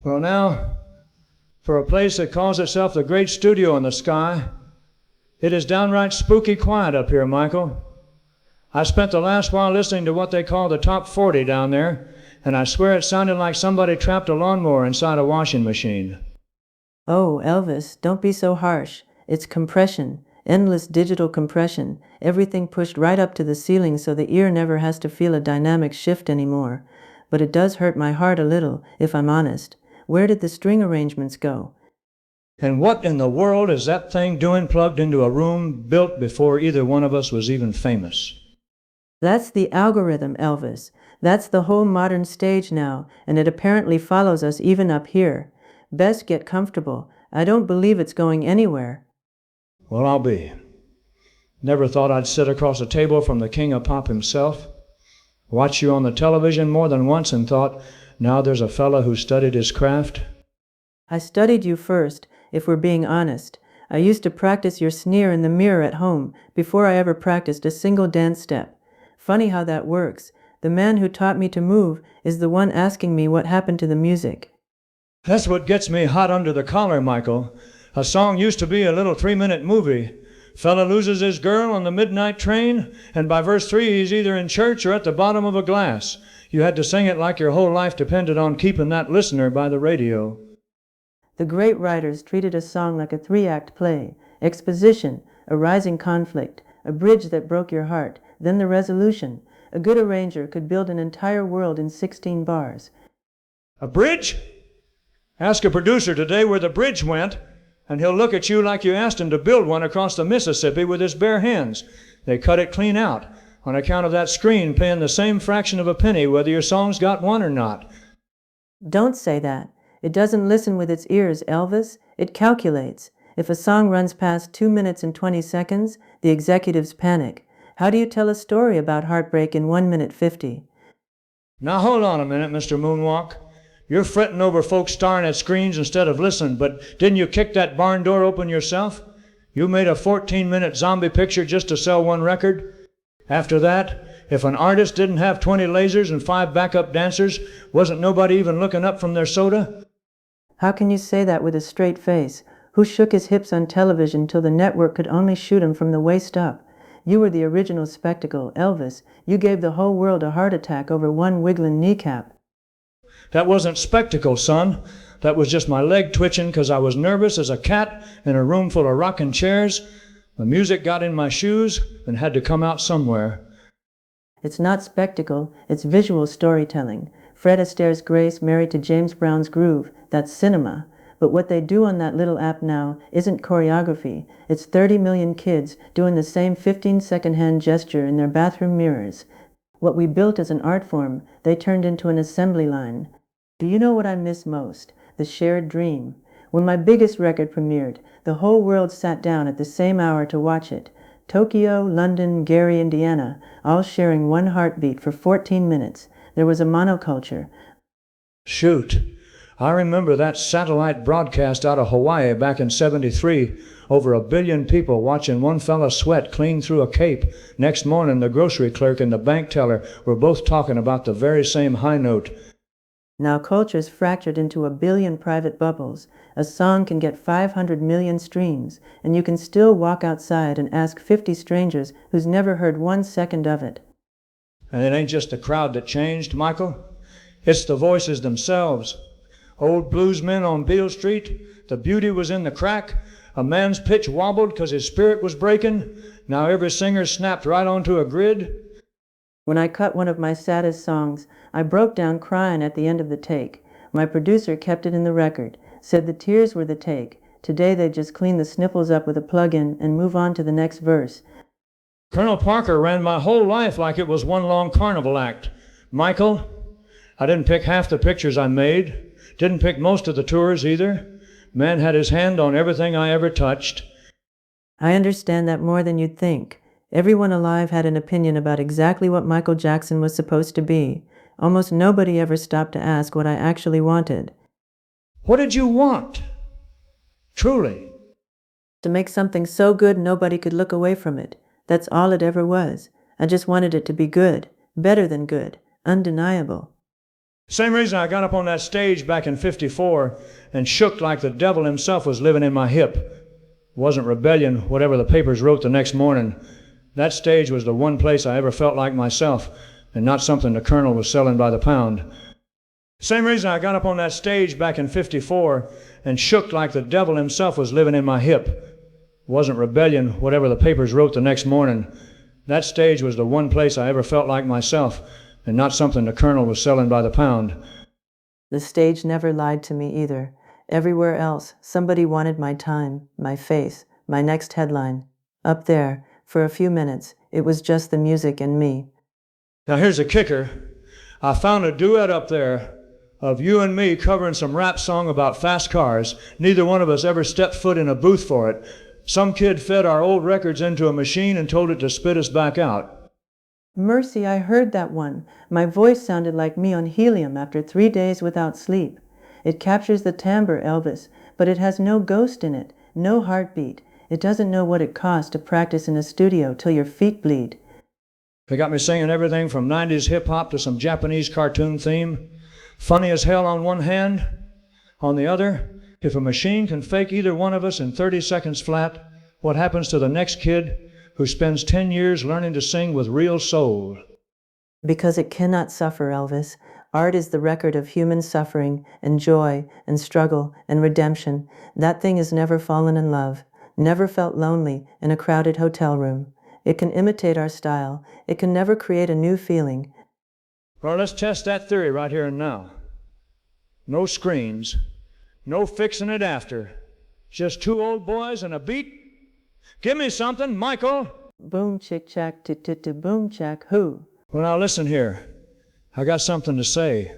Well, now, for a place that calls itself the great studio in the sky, it is downright spooky quiet up here, Michael. I spent the last while listening to what they call the top 40 down there, and I swear it sounded like somebody trapped a lawnmower inside a washing machine. Oh, Elvis, don't be so harsh. It's compression, endless digital compression, everything pushed right up to the ceiling so the ear never has to feel a dynamic shift anymore. But it does hurt my heart a little, if I'm honest. Where did the string arrangements go? And what in the world is that thing doing plugged into a room built before either one of us was even famous? That's the algorithm, Elvis. That's the whole modern stage now, and it apparently follows us even up here. Best get comfortable. I don't believe it's going anywhere. Well, I'll be. Never thought I'd sit across a table from the king of pop himself. Watched you on the television more than once and thought, now there's a fella who studied his craft. I studied you first, if we're being honest. I used to practice your sneer in the mirror at home before I ever practiced a single dance step. Funny how that works. The man who taught me to move is the one asking me what happened to the music. That's what gets me hot under the collar, Michael. A song used to be a little 3-minute movie. Fella loses his girl on the midnight train, and by verse 3 he's either in church or at the bottom of a glass. You had to sing it like your whole life depended on keeping that listener by the radio. The great writers treated a song like a 3-act play. Exposition, a rising conflict, a bridge that broke your heart, then the resolution. A good arranger could build an entire world in 16 bars. A bridge? Ask a producer today where the bridge went, and he'll look at you like you asked him to build one across the Mississippi with his bare hands. They cut it clean out, on account of that screen paying the same fraction of a penny whether your song's got one or not. Don't say that. It doesn't listen with its ears, Elvis. It calculates. If a song runs past 2 minutes and 20 seconds, the executives panic. How do you tell a story about heartbreak in 1 minute 50? Now hold on a minute, Mr. Moonwalk. You're fretting over folks staring at screens instead of listening, but didn't you kick that barn door open yourself? You made a 14-minute zombie picture just to sell one record? After that, if an artist didn't have 20 lasers and 5 backup dancers, wasn't nobody even looking up from their soda? How can you say that with a straight face? Who shook his hips on television till the network could only shoot him from the waist up? You were the original spectacle, Elvis. You gave the whole world a heart attack over one wiggling kneecap. That wasn't spectacle, son. That was just my leg twitching because I was nervous as a cat in a room full of rocking chairs. The music got in my shoes and had to come out somewhere. It's not spectacle, it's visual storytelling. Fred Astaire's Grace married to James Brown's Groove. That's cinema. But what they do on that little app now isn't choreography. It's 30 million kids doing the same 15-second hand gesture in their bathroom mirrors. What we built as an art form, they turned into an assembly line. Do you know what I miss most? The shared dream. When my biggest record premiered, the whole world sat down at the same hour to watch it. Tokyo, London, Gary, Indiana, all sharing one heartbeat for 14 minutes. There was a monoculture. Shoot. I remember that satellite broadcast out of Hawaii back in '73. Over 1 billion people watching one fella sweat clean through a cape. Next morning, the grocery clerk and the bank teller were both talking about the very same high note. Now culture's fractured into 1 billion private bubbles. A song can get 500 million streams, and you can still walk outside and ask 50 strangers who's never heard 1 second of it. And it ain't just the crowd that changed, Michael. It's the voices themselves. Old bluesmen on Beale Street, the beauty was in the crack. A man's pitch wobbled because his spirit was breaking. Now every singer snapped right onto a grid. When I cut one of my saddest songs, I broke down crying at the end of the take. My producer kept it in the record, said the tears were the take. Today they just clean the sniffles up with a plug-in and move on to the next verse. Colonel Parker ran my whole life like it was one long carnival act. Michael, I didn't pick half the pictures I made. Didn't pick most of the tours either. Man had his hand on everything I ever touched. I understand that more than you'd think. Everyone alive had an opinion about exactly what Michael Jackson was supposed to be. Almost nobody ever stopped to ask what I actually wanted. What did you want? Truly. To make something so good nobody could look away from it. That's all it ever was. I just wanted it to be good, better than good, undeniable. Same reason I got up on that stage back in '54 and shook like the devil himself was living in my hip. It wasn't rebellion, whatever the papers wrote the next morning. That stage was the one place I ever felt like myself, and not something the colonel was selling by the pound. Same reason I got up on that stage back in '54 and shook like the devil himself was living in my hip. It wasn't rebellion, whatever the papers wrote the next morning. That stage was the one place I ever felt like myself, and not something the colonel was selling by the pound. The stage never lied to me either. Everywhere else, somebody wanted my time, my face, my next headline. Up there, for a few minutes, it was just the music and me. Now here's the kicker. I found a duet up there of you and me covering some rap song about fast cars. Neither one of us ever stepped foot in a booth for it. Some kid fed our old records into a machine and told it to spit us back out. Mercy, I heard that one. My voice sounded like me on helium after 3 days without sleep. It captures the timbre, Elvis, but it has no ghost in it, no heartbeat. It doesn't know what it costs to practice in a studio till your feet bleed. They got me singing everything from 90s hip-hop to some Japanese cartoon theme. Funny as hell on one hand. On the other, if a machine can fake either one of us in 30 seconds flat, what happens to the next kid who spends 10 years learning to sing with real soul? Because it cannot suffer, Elvis. Art is the record of human suffering and joy and struggle and redemption. That thing has never fallen in love, never felt lonely in a crowded hotel room. It can imitate our style. It can never create a new feeling. Well, let's test that theory right here and now. No screens, no fixing it after. Just two old boys and a beat. Give me something, Michael. Boom, chick, chack, boom, chack, who? Well, now listen here. I got something to say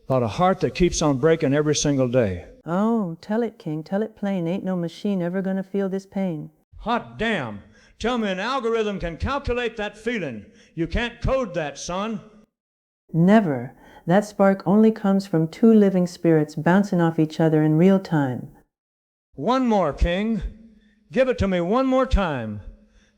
about a heart that keeps on breaking every single day. Oh, tell it, King, tell it plain. Ain't no machine ever gonna feel this pain. Hot damn. Tell me an algorithm can calculate that feeling. You can't code that, son. Never. That spark only comes from two living spirits bouncing off each other in real time. One more, King. Give it to me one more time.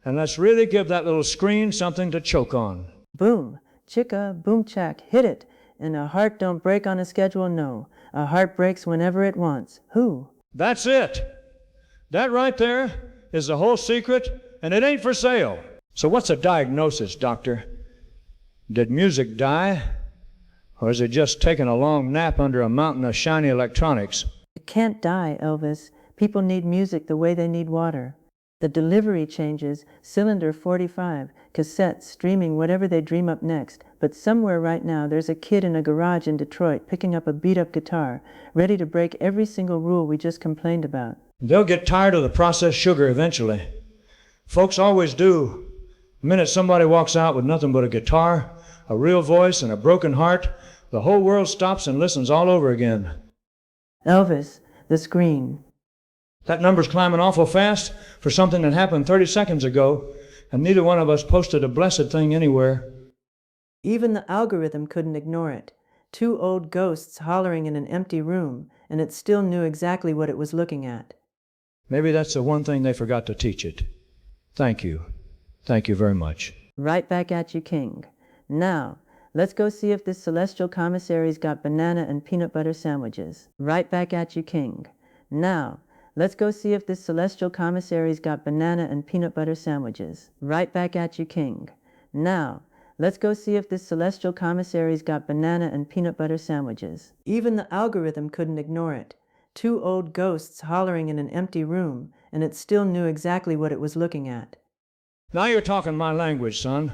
And let's really give that little screen something to choke on. Boom, chicka, boom, chack, hit it. And a heart don't break on a schedule, no. A heart breaks whenever it wants. Who? That's it. That right there is the whole secret, and it ain't for sale. So what's the diagnosis, doctor? Did music die? Or is it just taking a long nap under a mountain of shiny electronics? It can't die, Elvis. People need music the way they need water. The delivery changes, cylinder 45, cassettes, streaming whatever they dream up next. But somewhere right now there's a kid in a garage in Detroit picking up a beat-up guitar, ready to break every single rule we just complained about. They'll get tired of the processed sugar eventually. Folks always do. The minute somebody walks out with nothing but a guitar, a real voice, and a broken heart, the whole world stops and listens all over again. Elvis, the screen. That number's climbing awful fast for something that happened 30 seconds ago, and neither one of us posted a blessed thing anywhere. Even the algorithm couldn't ignore it. Two old ghosts hollering in an empty room, and it still knew exactly what it was looking at. Maybe that's the one thing they forgot to teach it. Thank you. Thank you very much. Right back at you, King. Now, let's go see if this celestial commissary's got banana and peanut butter sandwiches. Right back at you, King. Now, let's go see if this celestial commissary's got banana and peanut butter sandwiches. Right back at you, King. Now, let's go see if this celestial commissary's got banana and peanut butter sandwiches. Even the algorithm couldn't ignore it. Two old ghosts hollering in an empty room, and it still knew exactly what it was looking at. Now you're talking my language, son.